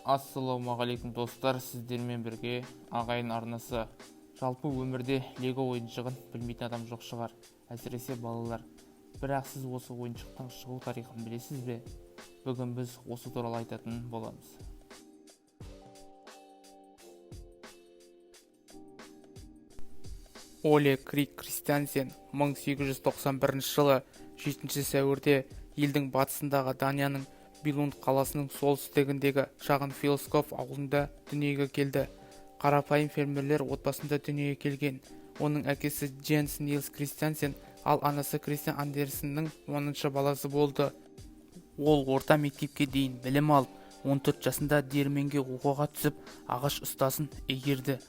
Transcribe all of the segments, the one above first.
Ассалаумағалейкум достар, сіздермен бірге ағайын арнасы. Жалпы өмірде лего ойыншығын білмейтін адам жоқ шығар, әсіресе балалар. Бірақ сіз осы ойыншықтың шығу тарихын білесіз бе? Бүгін біз осы туралы айтатын боламыз. Оле Крик Кристиансен 1891 жылы 7 сәуірде елдің батысындағы Данияның Билунд қаласының солтүстігіндегі шағын Филскоф ауылында дүниеге келді. Қарапайым фермерлер отбасында дүниеге келген. Оның әкесі Дженс Нилс Кристиансен, ал анасы Кристиан Андерсеннің 10-шы баласы болды. Ол орта мектепке дейін білім алып, 14 жасында диірменге оқуға түсіп, ағаш ұстасын игерді.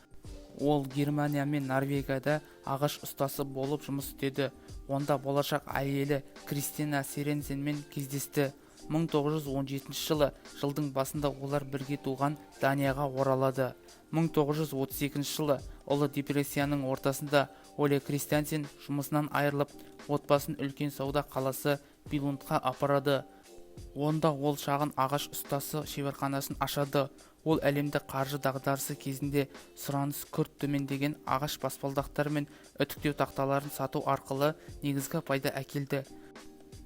Ол Германия мен Норвегияда ағаш ұстасы болып жұмыс істеді. Онда болашақ әйелі Кристина Сиренсенмен кездесті. 1917 жылдың басында олар бірге туған Данияға оралады. 1932 жылы ұлы депрессияның ортасында Оле Кристиансен жұмысынан айырылып, отбасын үлкен сауда қаласы Билундқа апарады. Онда ол шағын ағаш ұстасы шеберханасын ашады. Ол әлемді қаржы дағдарысы кезінде сұраныс күрт төмендеген ағаш баспалдақтар мен үтіктеу тақталарын сату арқылы негізгі пайда әкелді.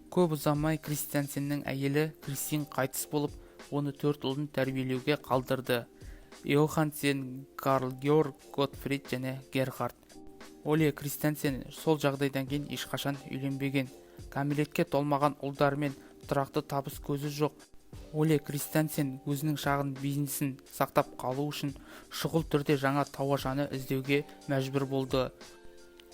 Көп ұзамай Кристиансеннің әйелі Кристин қайтыс болып, оны 4 ұлын тәрбиелеуге қалдырды. Йохансен, Карл Георг, Готфрид және Герхард. Оле Кристиансен сол жағдайдан кейін ешқашан үйленбеген. Кәмелетке толмаған ұлдармен тұрақты табыс көзі жоқ. Оле Кристиансен өзінің шағын бизнесін сақтап қалу үшін шұғыл түрде жаңа тауашаны іздеуге мәжбүр болды.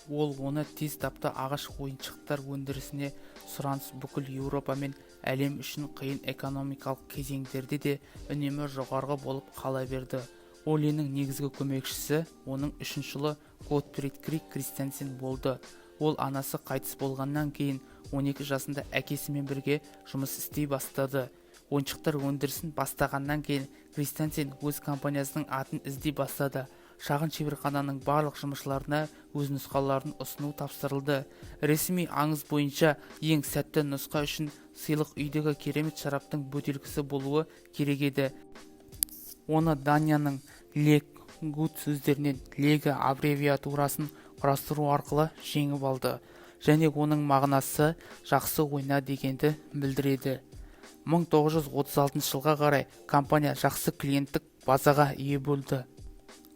Ол оны тез тапты. Ағаш ойыншықтар өндірісіне сұраныс бүкіл Еуропа мен әлем үшін қиын экономикалық кезеңдерде де үнемі жоғарғы болып қала берді. Оленің негізгі көмекшісі оның 3-ші ұлы Готфрид Крик Кристиансен болды. Ол анасы қайтыс болғаннан кейін 12 жасында әкесімен бірге жұмыс істей бастады. Ойыншықтар өндірісін бастағаннан кейін Кристиансен өз компаниясының атын іздей бастады. Шағын шеберхананың барлық жұмысшыларына өз нұсқаларын ұсыну тапсырылды. Ресми аңыз бойынша ең сәтті нұсқа үшін сыйлық үйдегі керемет шараптың бөтелкесі болуы керек еді. Оны Данияның лег гуд сөздерінен легі аббревиатурасын құрастыру арқылы жеңіп алды, және оның мағынасы жақсы ойна дегенді білдіреді. 1936 жылға қарай компания жақсы клиенттік базаға ие болды.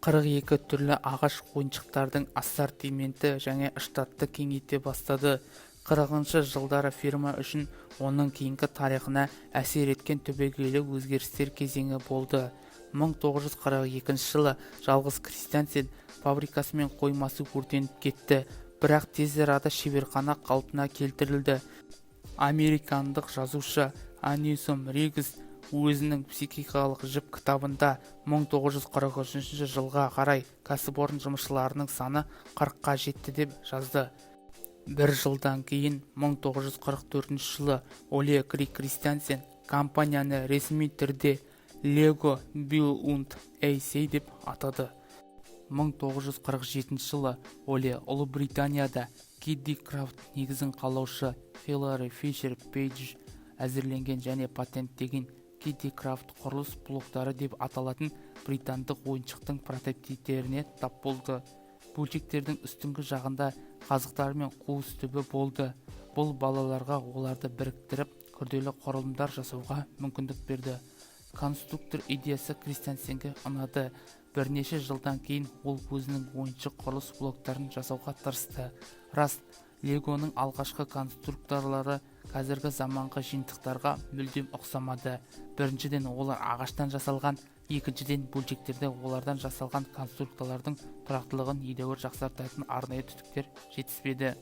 42 түрлі ағаш ойыншықтардың ассортименті және штатты кеңейте бастады. 40-шы жылдары фирма үшін оның кейінгі тарихына әсер еткен түбегейлі өзгерістер кезеңі болды. 1942 жылы жалғыз Кристиансен фабрикасы мен қоймасы өртеніп кетті, бірақ тез арада шеберхана қалпына келтірілді. Американдық жазушы Анисом Риггс өзінің психикалық жіп кітабында 1943 жылға қарай кәсіпорын жұмысшыларының саны 40-қа жетті деп жазды. Бір жылдан кейін 1944 жылы Оле Крик Кристиансен компанияны ресми түрде Лего Билунд AC деп атады. 1947 жылы Оле Ұлыбританияда Кидди Крафт негізін қалаушы Хиллари Фишер Пейдж әзірленген және патенттеген Кидди Крафт құрылыс блоктары деп аталатын британдық ойыншықтың прототиптеріне тап болды. Бөлшектердің үстіңгі жағында қазықтар мен қуыс түбі болды. Бұл балаларға оларды біріктіріп, күрделі құрылымдар жасауға мүмкіндік берді. Конструктор идеясы Кристиансенге ұнады. Бірнеше жылдан кейін ол өзінің ойыншық құрылыс блоктарын жасауға тырысты. Рас, Легоның алғашқы конструкторлары қазіргі заманғы жиынтықтарға мүлдем ұқсамады. Біріншіден, олар ағаштан жасалған, екіншіден, бөлшектерде олардан жасалған конструкторлардың тұрақтылығын едәуір жақсартатын арнайы түтіктер жетіспеді.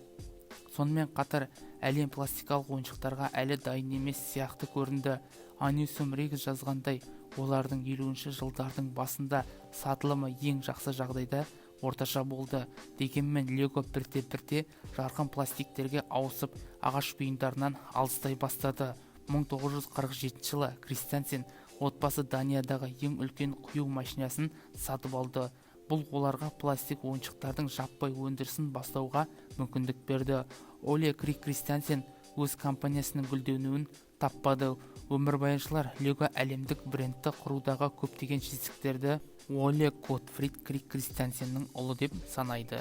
Сонымен қатар, әлем пластикалық ойыншықтарға әлі дайын емес сияқты көрінді. Анисом Риггс жазғандай, олардың 50-ші жылдардың басында сатылымы ең жақсы жағдайда орташа болды. Дегенмен Лего бірте-бірте жарқын пластиктерге ауысып, ағаш бұйымдарынан алыстай бастады. 1947 жылы Кристиансен отбасы Даниядағы ең үлкен құю машинасын сатып алды. Бұл оларға пластик ойыншықтардың жаппай өндірісін бастауға мүмкіндік берді. Оле Крик Кристиансен өз компаниясының гүлденуін таппады. Өмірбаяншылар Лего әлемдік брендті құрудағы көптеген жетістіктерді Оле Готфрид Кристиансеннің ұлы деп санайды.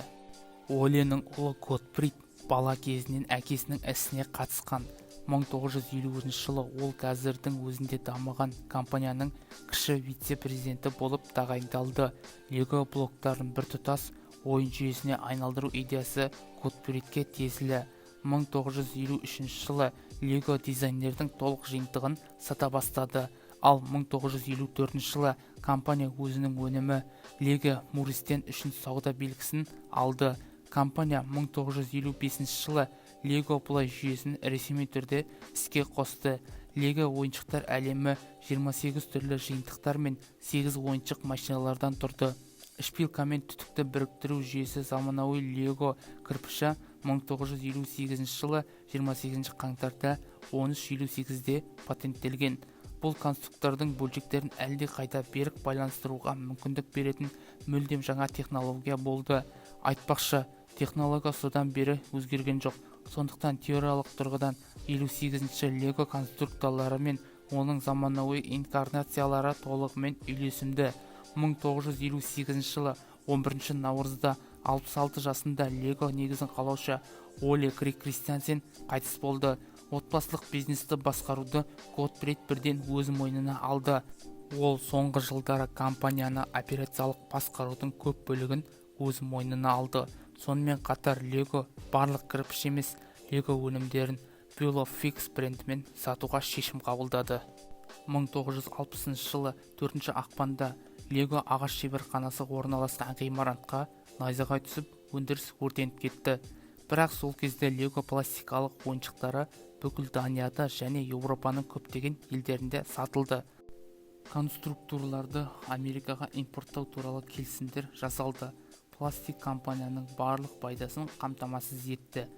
Оленің ұлы Готфрид бала кезінен әкесінің ісіне қатысқан. 1950 жылы ол қазірдің өзінде дамыған компанияның кіші вице-президенті болып тағайындалды. Лего блоктарын біртұтас ойын жүйесіне айналдыру идеясы Готфридке тиесілі. 1953 жылы Лего дизайнердің толық жиынтығын сата бастады. Ал 1954 жылы компания өзінің өнімі Лего Муристен үшін сауда белгісін алды. Компания 1955 жылы Лего Play жүйесін ресми түрде іске қосты. Лего ойыншықтар әлемі 28 түрлі жиынтықтар мен 8 ойыншық машиналардан тұрды. Шпилка мен түтікті біріктіру жүйесі заманауи Лего кірпіші 1958 жылы 28 қаңтарда 1358-де патенттелген. Бұл конструктордың бөлшектерін әлде қайда берік байланыстыруға мүмкіндік беретін мүлдем жаңа технология болды. Айтпақшы, технология содан бері өзгерген жоқ. Сондықтан теориялық тұрғыдан 58-ші Лего конструкторлары мен оның заманауи инкарнациялары толығымен үйлесімді. 1958 жылы 11 наурызда 66 жасында Лего негізін қалаушы Оле Кристиансен қайтыс болды. Отбасылық бизнесті басқаруды Готфрид бірден өз мойнына алды. Ол соңғы жылдары компанияны операциялық басқарудың көп бөлігін өз мойнына алды. Сонымен қатар Лего барлық кірпіш емес Лего өнімдерін Bull Fix брендімен сатуға шешім қабылдады. 1960 жылы 4 ақпанда Лего ағаш шеберханасы орналасқан ғимаратқа найзағай түсіп, өндіріс өртеніп кетті. Бірақ сол кезде Лего пластикалық ойыншықтары бүкіл Данияда және Еуропаның көптеген елдерінде сатылды. Конструкторларды Америкаға импорттау туралы келісімдер жасалды. Пластик компанияның барлық пайдасын қамтамасыз етті.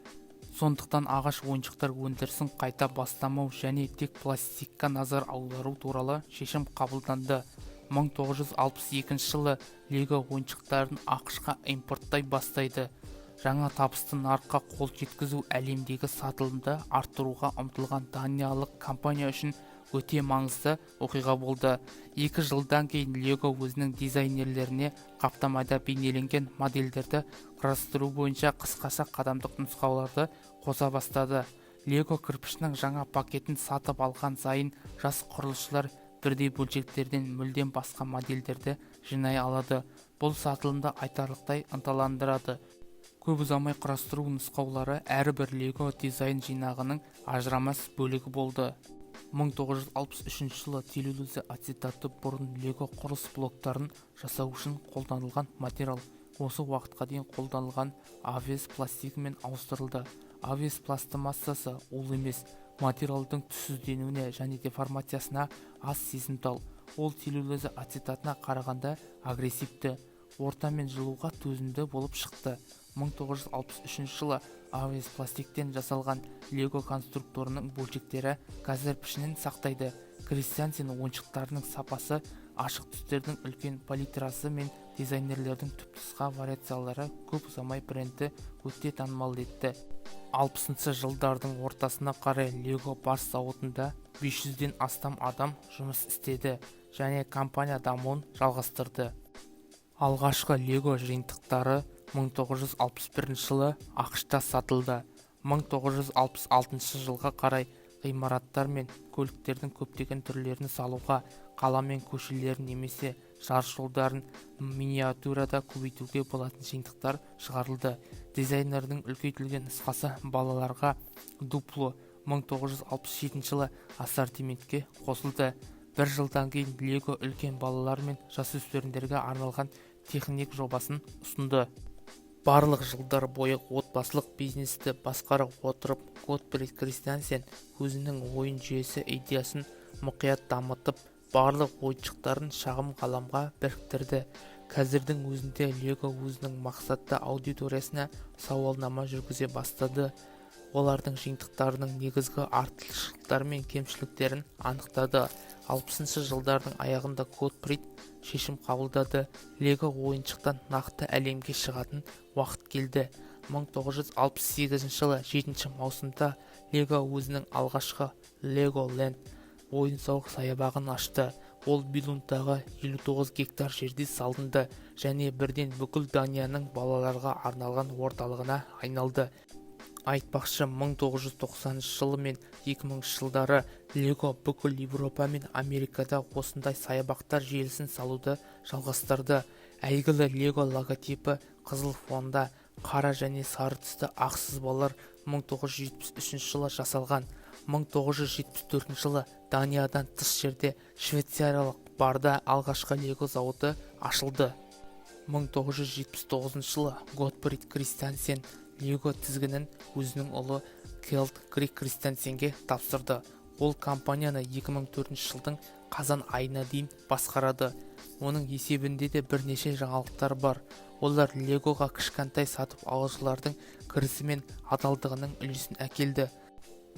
Сондықтан ағаш ойыншықтар өндірісін қайта бастамау және тек пластикқа назар аудару туралы шешім қабылданды. 1962 жылы Лего ойыншықтарын ақш-қа импорттай бастайды. Жаңа табысты нарыққа қол жеткізу әлемдегі сатылымды арттыруға ұмтылған даниялық компания үшін өте маңызды оқиға болды. 2 жылдан кейін Лего өзінің дизайнерлеріне қаптамада бейнеленген модельдерді құрастыру бойынша қысқаша қадамдық нұсқауларды қоса бастады. Лего кірпішінің жаңа пакетін сатып алған сайын жас құрылысшылар бірдей бөлшектерден мүлдем басқа модельдерді жинай алады. Бұл сатылымды айтарлықтай ынталандырады. Көп ұзамай құрастыру нұсқаулары әрбір Лего дизайн жинағының ажырамас бөлігі болды. 1963 жылы целлюлоза ацетаты бұрын Лего құрылыс блоктарын жасау үшін қолданылған материал. Осы уақытқа дейін қолданылған ABS пластигімен ауыстырылды. ABS пластмассасы ол емес, материалдың түссізденуіне және деформациясына аз сезімтал. Ол целлюлоза ацетатына қарағанда агрессивті, орта мен жылуға төзімді болып шықты. 1963 жылы ABS пластиктен жасалған Лего конструкторының бөлшектері қазір пішінін сақтайды. Кристиансен ойыншықтарының сапасы, ашық түстердің үлкен палитрасы мен дизайнерлердің түптісқа вариациялары көп ұзамай брендті өте танымал етті. 60 жылдардың ортасына қарай Лего бас зауытында 500-ден астам адам жұмыс істеді және компания дамуын жалғастырды. Алғашқы Лего жиынтықтары 1961 жылы ақш-та сатылды. 1966 жылға қарай ғимараттар мен көліктердің көптеген түрлерін салуға, қала мен көшелерін немесе жарыс жолдарын миниатюрада көбейтуге болатын жиынтықтар шығарылды. Дизайнердің үлкейтілген нұсқасы балаларға Дупло 1967 жылы ассортиментке қосылды. Бір жылдан кейін Лего үлкен балалар мен жасөспірімдерге арналған техник жобасын ұсынды. Барлық жылдар бойы отбасылық бизнесті басқара отырып, Готфрид Кристиансен өзінің ойын жүйесі идеясын мұқият дамытып, барлық ойыншықтарын шағын ғаламға біріктірді. Қазірдің өзінде Лего өзінің мақсатты аудиториясына сауалнама жүргізе бастады. Олардың жиынтықтарының негізгі артықшылықтары мен кемшіліктерін анықтады. 60 жылдардың аяғында Готфрид шешім қабылдады. Лего ойыншықтан нақты әлемге шығатын уақыт келді. 1968 жылы 7 маусымда Лего өзінің алғашқы Лего Ленд ойын-сауық саябағын ашты. Ол Билундтағы 59 гектар жерде салынды және бірден бүкіл Данияның балаларға арналған орталығына айналды. Айтпақшы, 1990 жылы мен 2000 жылдары Лего бүкіл Европа мен Америкада осындай саябақтар желісін салуды жалғастырды. Әйгілі Лего логотипі қызыл фонда қара және сары түсті ақ сызбалар 1973 жылы жасалған. 1974 жылы Даниядан тыс жерде швейцариялық барда алғашқы Лего зауыты ашылды. 1979 жылы Готфрид Кристиансен Лего тізгінін өзінің ұлы Кьелт Кристиансенге тапсырды. Ол компанияны 2004 жылдың қазан айына дейін басқарады. Оның есебінде де бірнеше жаңалықтар бар. Олар Легоға кішкентай сатып алушылардың кірісі мен адалдығының үлесін әкелді.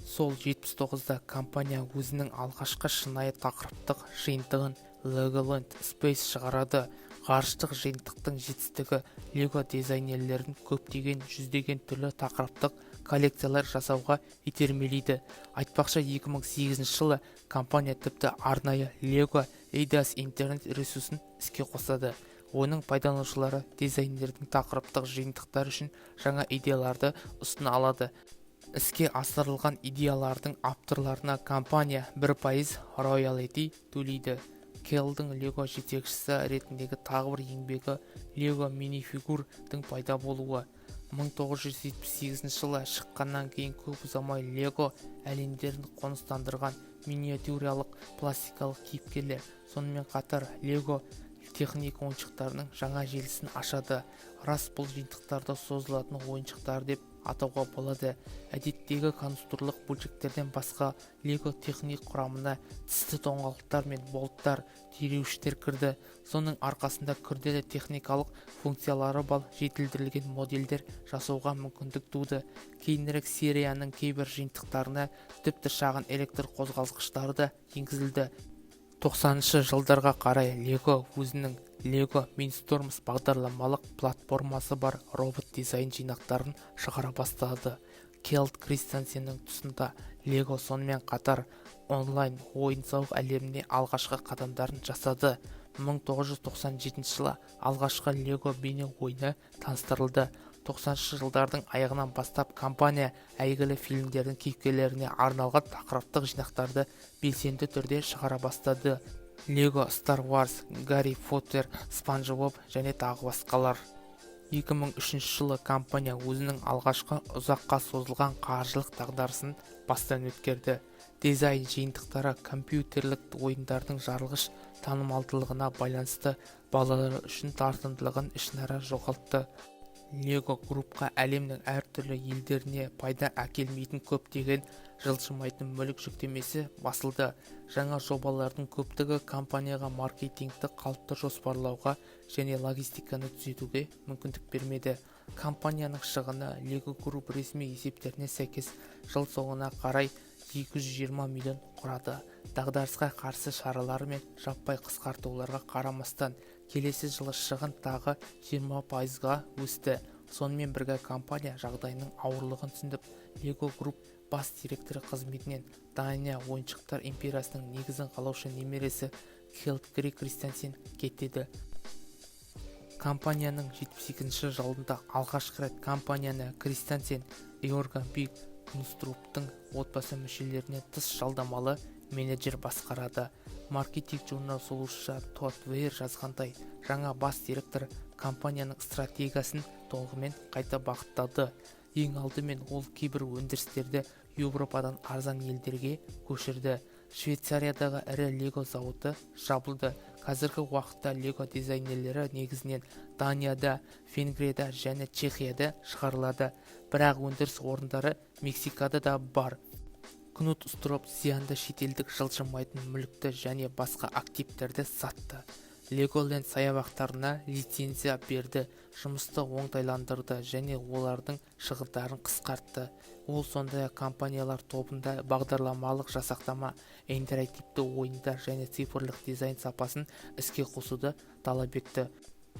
Сол 79-да компания өзінің алғашқы шынайы тақырыптық жиынтығын Legoland Space шығарады. Ғарыштық жиынтықтың жетістігі Лего дизайнерлерін көптеген жүздеген түрлі тақырыптық коллекциялар жасауға итермелейді. Айтпақшы, 2008 жылы компания тіпті арнайы Lego Ideas интернет ресурсын іске қосады. Оның пайдаланушылары дизайнердің тақырыптық жиынтықтар үшін жаңа идеяларды ұсына алады. Іске асырылған идеялардың авторларына компания 1% роялти төлейді. Кьелтің Лего жетекшісі ретіндегі тағы бір еңбегі Лего минифигурдың пайда болуы. 1978 жылы шыққаннан кейін көп ұзамай Лего әлемдерін қоныстандырған миниатюралық пластикалық кейіпкерлер, сонымен қатар Лего техника ойыншықтарының жаңа желісін ашады. Рас, бұл жиынтықтарды созылатын ойыншықтар деп атауға болады. Әдеттегі конструктурлық бөлшектерден басқа Лего техник құрамына тісті тоңғалықтар мен болттар, түйреуіштер кірді. Соның арқасында күрделі техникалық функциялары бар жетілдірілген модельдер жасауға мүмкіндік туды. Кейінірек серияның кейбір жиынтықтарына тіпті шағын электр қозғалтқыштары да енгізілді. 90-шы жылдарға қарай Лего өзінің Lego Mindstorms бағдарламалық платформасы бар робот дизайн жинақтарын шығара бастады. Кьелт Кристиансеннің тұсында Lego сонымен қатар онлайн ойын-сауық әлеміне алғашқы қадамдарын жасады. 1997 жылы алғашқы Lego бейне ойыны таныстырылды. 90-шы жылдардың аяғынан бастап компания әйгілі фильмдердің кейіпкерлеріне арналған тақырыптық жинақтарды белсенді түрде шығара бастады. Lego Star Wars, Гарри Поттер, Спанч Боб және тағы басқалар. 2003 жылы компания өзінің алғашқы ұзаққа созылған қаржылық дағдарысын бастан өткерді. Дизайн жиынтықтары компьютерлік ойындардың жарылғыш танымалдылығына байланысты балалар үшін тартымдылығын ішінара жоғалтты. Lego группқа әлемнің әртүрлі елдеріне пайда әкелмейтін көптеген жылжымайтын мүлік жүктемесі басылды. Жаңа жобалардың көптігі компанияға маркетингті қалыпты жоспарлауға және логистиканы түзетуге мүмкіндік бермеді. Компанияның шығыны Lego Group ресми есептеріне сәйкес жыл соңына қарай 220 миллион құрады. Дағдарысқа қарсы шаралары мен жаппай қысқартуларға қарамастан келесі жылы шығын тағы 20%-ға өсті. Сонымен бірге компания жағдайының ауырлығын түсініп, Lego Group бас директоры қызметінен Дания ойыншықтар империясының негізін қалаушы немересі Кьелт Кристиансен кетеді. Компанияның 72 жылында алғашқы рет компанияны Кристиансен Йорган Биг Кнуструптың отбасы мүшелерінен тыс жалдамалы менеджер басқарады. Маркетинг журнал солушы Тодд Вейер жазғандай, жаңа бас директор компанияның стратегиясын толығымен қайта бағыттады. Ең алдымен ол кейбір өндірістерді Еуропадан арзан елдерге көшірді. Швейцариядағы ірі Лего зауыты жабылды. Қазіргі уақытта Лего дизайнерлері негізінен Данияда, Венгрияда және Чехияда шығарылады. Бірақ өндіріс орындары Мексикада да бар. Кнут Строп зиянды шетелдік жылжымайтын мүлікті және басқа активтерді сатты. Legoland саябақтарына лицензия берді, жұмысты оңтайландырды және олардың шығындарын қысқартты. Ол сондай-ақ компаниялар тобында бағдарламалық жасақтама, интерактивті ойындар және цифрлық дизайн сапасын іске қосуды талап етті.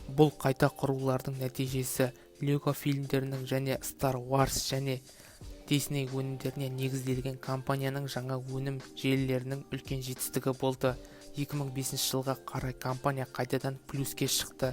Бұл қайта құрулардың нәтижесі Lego фильмдерінің және Star Wars және Disney өнімдеріне негізделген компанияның жаңа өнім желілерінің үлкен жетістігі болды. 2005 жылға қарай компания қайтадан плюске шықты.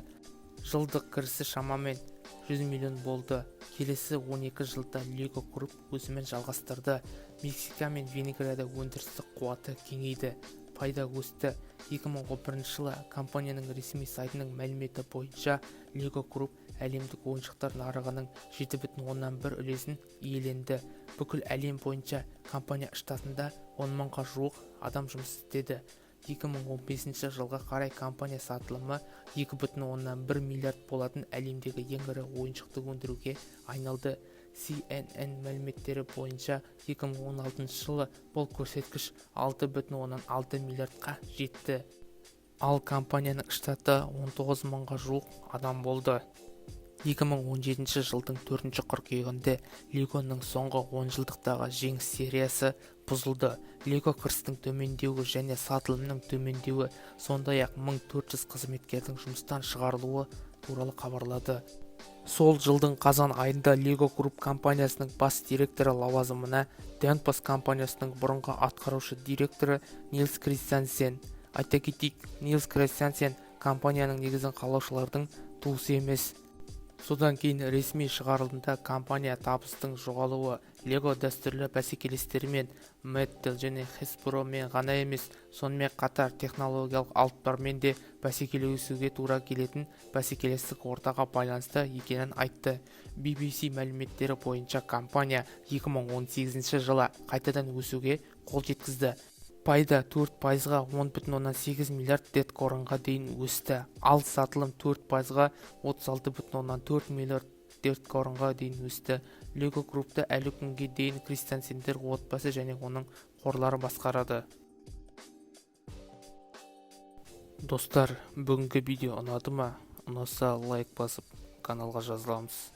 Жылдық кірісі шамамен 100 миллион болды. Келесі 12 жылда Lego Group өсімін жалғастырды. Мексика мен Венгрияда өндірістік қуаты кеңейді, пайда өсті. 2011 жылы компанияның ресми сайтының мәліметі бойынша Lego Group әлемдік ойыншықтар нарығының 7,1 үлесін иеленді. Бүкіл әлем бойынша компания штатында 10 мыңға жуық адам жұмыс істеді. 2015 жылға қарай компания сатылымы 2,1 миллиард болатын әлемдегі ең ірі ойыншықты өндіруге айналды. CNN мәліметтері бойынша 2016 жылы бұл көрсеткіш 6,6 миллиардқа жетті. Ал компанияның штаты 19 мыңға жуық адам болды. 2017 жылдың 4 қыркүйегінде Легоның соңғы 10 жылдықтағы жеңіс сериясы бұзылды. Lego кірістің төмендеуі және сатылымның төмендеуі, сондай-ақ 1400 қызметкердің жұмыстан шығарылуы туралы хабарлады. Сол жылдың қазан айында Lego Group компаниясының бас директоры лауазымына Danfoss компаниясының бұрынғы атқарушы директоры Нильс Кристиансен. Айта кетейік, Нильс Кристиансен компанияның негізін қалаушылардың туысы емес. Содан кейін ресми шығарылымда компания табыстың жоғалуы Lego дәстүрлі бәсекелестерімен Mattel және Hasbroмен ғана емес, сонымен қатар технологиялық алыптармен де бәсекелесуге тура келетін бәсекелестік ортаға байланысты екенін айтты. BBC мәліметтері бойынша компания 2018 жылы қайтадан өсуге қол жеткізді. Пайда 4%-ға 10,8 миллиард дедкорынға дейін өсті, ал сатылым 4%-ға 36,4 миллиард дедкорынға дейін өсті. Lego Group'ты әлі күнге дейін Кристиансендер отбасы және оның қорлары басқарады. Достар, бүгінгі видео ұнады ма? Ұнаса лайк басып, каналға жазыламыз.